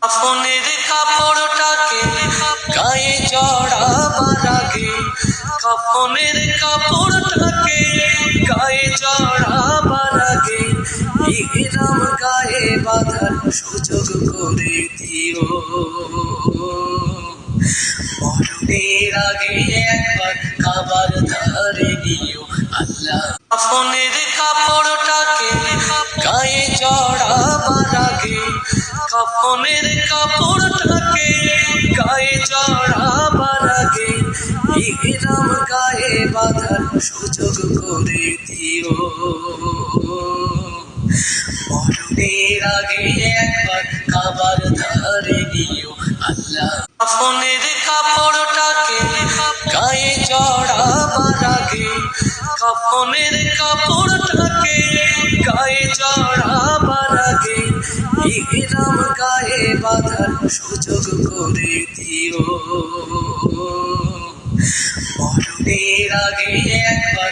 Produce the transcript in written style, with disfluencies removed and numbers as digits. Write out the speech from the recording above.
কাফনের কাপড়টাকে গায়ে জড়াবার আগে, কাফনের কাপড়টাকে গায়ে জড়াবার আগে ইহরাম গায়ে বাঁধার সুযোগ করে দিও। মরণের আগে একবার কাবার ধারে নিও আল্লাহ। কাফনের কাপড়টাকে গায়ে জড়াবার আগে, কাফনের কাপড়টাকে গায়ে জড়াবার আগে ইহরাম গায়ে বাঁধার সুযোগ করে দিও। মরণের আগে একবার কাবার ধারে নিও আল্লাহ। কাফনের কাপড়টাকে গায়ে জড়াবার আগে, কাফনের কাপড়টাকে গায়ে জড়াবার আগে ইহরাম গায়ে বাঁধার সুযোগ করে দিও। মরণের আগে একবার